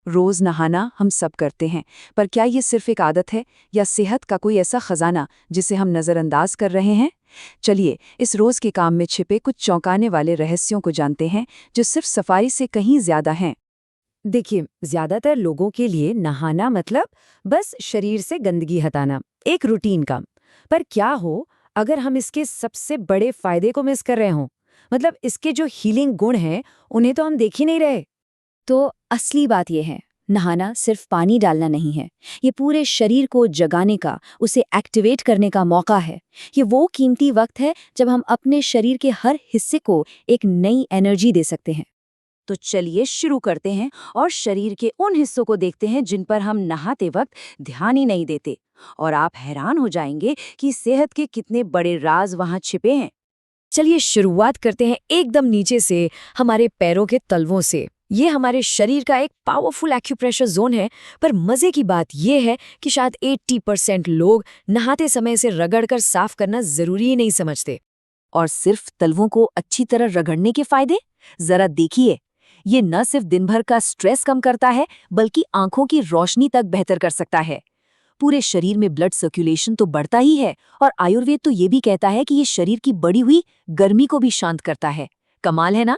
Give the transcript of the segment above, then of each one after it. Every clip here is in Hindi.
रोज नहाना हम सब करते हैं, पर क्या ये सिर्फ एक आदत है या सेहत का कोई ऐसा खजाना जिसे हम नज़रअंदाज कर रहे हैं? चलिए इस रोज के काम में छिपे कुछ चौंकाने वाले रहस्यों को जानते हैं, जो सिर्फ सफाई से कहीं ज्यादा हैं। देखिए, ज्यादातर लोगों के लिए नहाना मतलब बस शरीर से गंदगी हटाना, एक रूटीन काम। पर क्या हो अगर हम इसके सबसे बड़े फायदे को मिस कर रहे हों? मतलब इसके जो हीलिंग गुण हैं, उन्हें तो हम देख ही नहीं रहे। तो असली बात यह है, नहाना सिर्फ पानी डालना नहीं है। ये पूरे शरीर को जगाने का, उसे एक्टिवेट करने का मौका है। ये वो कीमती वक्त है जब हम अपने शरीर के हर हिस्से को एक नई एनर्जी दे सकते हैं। तो चलिए शुरू करते हैं और शरीर के उन हिस्सों को देखते हैं जिन पर हम नहाते वक्त ध्यान ही नहीं देते। और आप हैरान हो जाएंगे कि सेहत के कितने बड़े राज वहां छिपे हैं। चलिए शुरुआत करते हैं एकदम नीचे से, हमारे पैरों के तलवों से। ये हमारे शरीर का एक पावरफुल एक्यूप्रेशर जोन है। पर मजे की बात यह है कि शायद 80% लोग नहाते समय इसे रगड़कर साफ करना जरूरी ही नहीं समझते। और सिर्फ तलवों को अच्छी तरह रगड़ने के फायदे जरा देखिए। ये न सिर्फ दिन भर का स्ट्रेस कम करता है, बल्कि आंखों की रोशनी तक बेहतर कर सकता है। पूरे शरीर में ब्लड सर्कुलेशन तो बढ़ता ही है, और आयुर्वेद तो ये भी कहता है कि ये शरीर की बढ़ी हुई गर्मी को भी शांत करता है। कमाल है ना।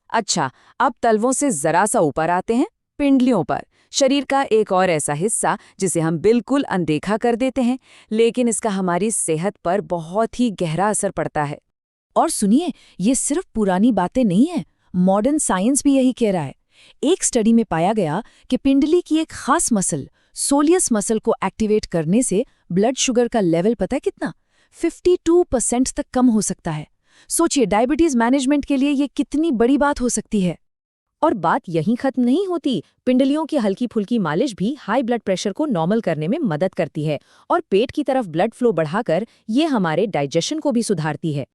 अच्छा, अब तलवों से जरा सा ऊपर आते हैं, पिंडलियों पर। शरीर का एक और ऐसा हिस्सा जिसे हम बिल्कुल अनदेखा कर देते हैं, लेकिन इसका हमारी सेहत पर बहुत ही गहरा असर पड़ता है। और सुनिए, ये सिर्फ पुरानी बातें नहीं हैं, मॉडर्न साइंस भी यही कह रहा है। एक स्टडी में पाया गया कि पिंडली की एक खास मसल, सोलियस मसल को एक्टिवेट करने से ब्लड शुगर का लेवल पता है कितना? 52% तक कम हो सकता है। सोचिए, डायबिटीज मैनेजमेंट के लिए ये कितनी बड़ी बात हो सकती है। और बात यहीं खत्म नहीं होती। पिंडलियों की हल्की फुल्की मालिश भी हाई ब्लड प्रेशर को नॉर्मल करने में मदद करती है, और पेट की तरफ ब्लड फ्लो बढ़ाकर ये हमारे डाइजेशन को भी सुधारती है।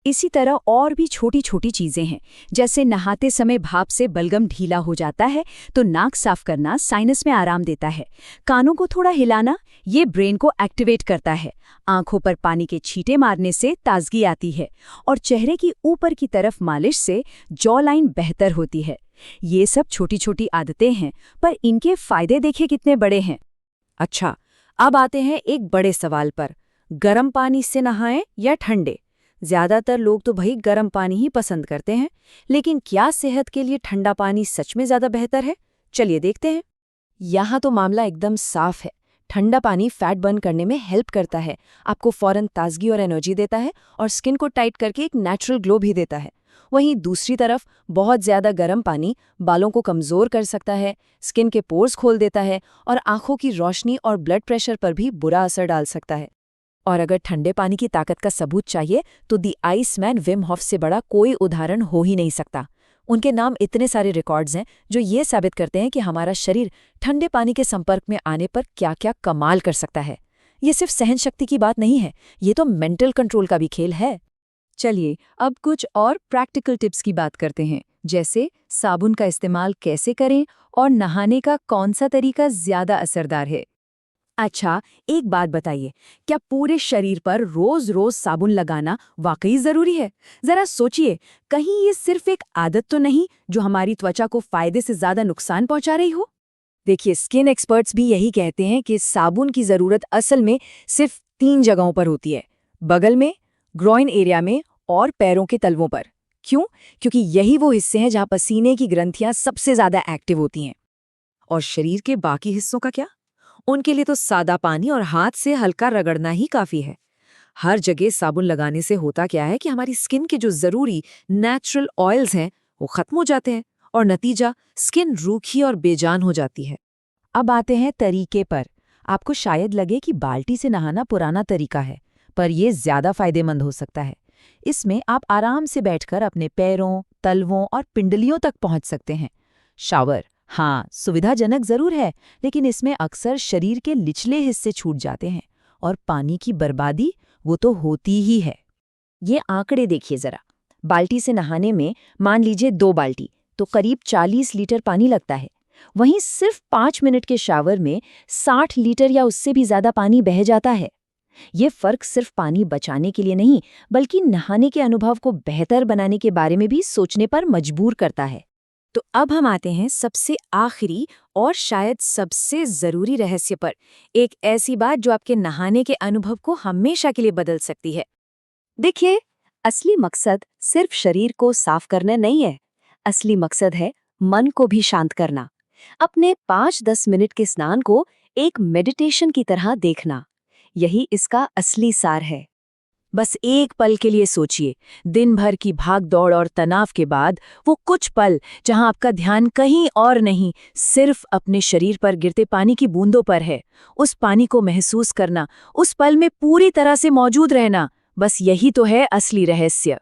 इसी तरह और भी छोटी छोटी चीजें हैं, जैसे नहाते समय भाप से बलगम ढीला हो जाता है तो नाक साफ करना साइनस में आराम देता है। कानों को थोड़ा हिलाना, ये ब्रेन को एक्टिवेट करता है। आंखों पर पानी के छींटे मारने से ताजगी आती है, और चेहरे की ऊपर की तरफ मालिश से जॉ लाइन बेहतर होती है। ये सब छोटी छोटी आदतें हैं, पर इनके फायदे देखे कितने बड़े हैं। अच्छा, अब आते हैं एक बड़े सवाल पर, गर्म पानी से नहाएं या ठंडे? ज्यादातर लोग तो भाई गर्म पानी ही पसंद करते हैं, लेकिन क्या सेहत के लिए ठंडा पानी सच में ज्यादा बेहतर है? चलिए देखते हैं। यहाँ तो मामला एकदम साफ है। ठंडा पानी फैट बर्न करने में हेल्प करता है, आपको फौरन ताजगी और एनर्जी देता है, और स्किन को टाइट करके एक नेचुरल ग्लो भी देता है। वहीं दूसरी तरफ बहुत ज्यादा गर्म पानी बालों को कमजोर कर सकता है, स्किन के पोर्स खोल देता है, और आंखों की रोशनी और ब्लड प्रेशर पर भी बुरा असर डाल सकता है। और अगर ठंडे पानी की ताकत का सबूत चाहिए तो दी आइसमैन विम हॉफ से बड़ा कोई उदाहरण हो ही नहीं सकता। उनके नाम इतने सारे रिकॉर्ड्स हैं जो ये साबित करते हैं कि हमारा शरीर ठंडे पानी के संपर्क में आने पर क्या क्या कमाल कर सकता है। ये सिर्फ सहन शक्ति की बात नहीं है, ये तो मेंटल कंट्रोल का भी खेल है। चलिए अब कुछ और प्रैक्टिकल टिप्स की बात करते हैं, जैसे साबुन का इस्तेमाल कैसे करें और नहाने का कौन सा तरीका ज्यादा असरदार है। अच्छा, एक बात बताइए, क्या पूरे शरीर पर रोज रोज साबुन लगाना वाकई जरूरी है? जरा सोचिए, कहीं ये सिर्फ एक आदत तो नहीं जो हमारी त्वचा को फायदे से ज्यादा नुकसान पहुंचा रही हो? देखिए, स्किन एक्सपर्ट्स भी यही कहते हैं कि साबुन की जरूरत असल में सिर्फ 3 जगहों पर होती है, बगल में, ग्रोइन एरिया में और पैरों के तलवों पर। क्यों? क्योंकि यही वो हिस्से हैं जहां पसीने की ग्रंथियां सबसे ज्यादा एक्टिव होती हैं। और शरीर के बाकी हिस्सों का क्या? उनके लिए तो सादा पानी और हाथ से हल्का रगड़ना ही काफी है। हर जगह साबुन लगाने से होता क्या है कि हमारी स्किन के जो जरूरी नेचुरल ऑयल्स हैं वो खत्म हो जाते हैं, और नतीजा स्किन रूखी और बेजान हो जाती है। अब आते हैं तरीके पर। आपको शायद लगे कि बाल्टी से नहाना पुराना तरीका है, पर यह ज्यादा फायदेमंद हो सकता है। इसमें आप आराम से बैठकर अपने पैरों, तलवों और पिंडलियों तक पहुंच सकते हैं। शावर, हाँ, सुविधाजनक जरूर है, लेकिन इसमें अक्सर शरीर के निचले हिस्से छूट जाते हैं, और पानी की बर्बादी वो तो होती ही है। ये आंकड़े देखिए जरा। बाल्टी से नहाने में मान लीजिए 2 बाल्टी, तो करीब 40 लीटर पानी लगता है। वहीं सिर्फ 5 मिनट के शावर में 60 लीटर या उससे भी ज्यादा पानी बह जाता है। ये फर्क सिर्फ पानी बचाने के लिए नहीं, बल्कि नहाने के अनुभव को बेहतर बनाने के बारे में भी सोचने पर मजबूर करता है। तो अब हम आते हैं सबसे आखिरी और शायद सबसे ज़रूरी रहस्य पर, एक ऐसी बात जो आपके नहाने के अनुभव को हमेशा के लिए बदल सकती है। देखिए, असली मकसद सिर्फ शरीर को साफ करना नहीं है। असली मकसद है मन को भी शांत करना। अपने 5-10 मिनट के स्नान को एक मेडिटेशन की तरह देखना, यही इसका असली सार है। बस एक पल के लिए सोचिए, दिन भर की भाग दौड़ और तनाव के बाद वो कुछ पल जहां आपका ध्यान कहीं और नहीं, सिर्फ अपने शरीर पर गिरते पानी की बूंदों पर है। उस पानी को महसूस करना, उस पल में पूरी तरह से मौजूद रहना, बस यही तो है असली रहस्य।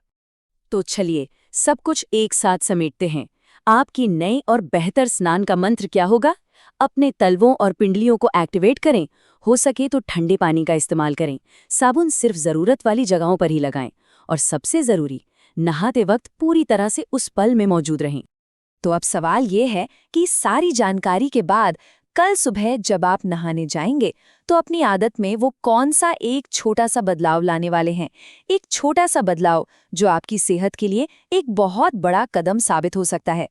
तो चलिए सब कुछ एक साथ समेटते हैं। आपकी नई और बेहतर स्नान का मंत्र क्या होगा? अपने तलवों और पिंडलियों को एक्टिवेट करें। हो सके तो ठंडे पानी का इस्तेमाल करें। साबुन सिर्फ ज़रूरत वाली जगहों पर ही लगाएं। और सबसे ज़रूरी, नहाते वक्त पूरी तरह से उस पल में मौजूद रहें। तो अब सवाल ये है कि इस सारी जानकारी के बाद कल सुबह जब आप नहाने जाएंगे तो अपनी आदत में वो कौन सा एक छोटा सा बदलाव लाने वाले हैं? एक छोटा सा बदलाव जो आपकी सेहत के लिए एक बहुत बड़ा कदम साबित हो सकता है।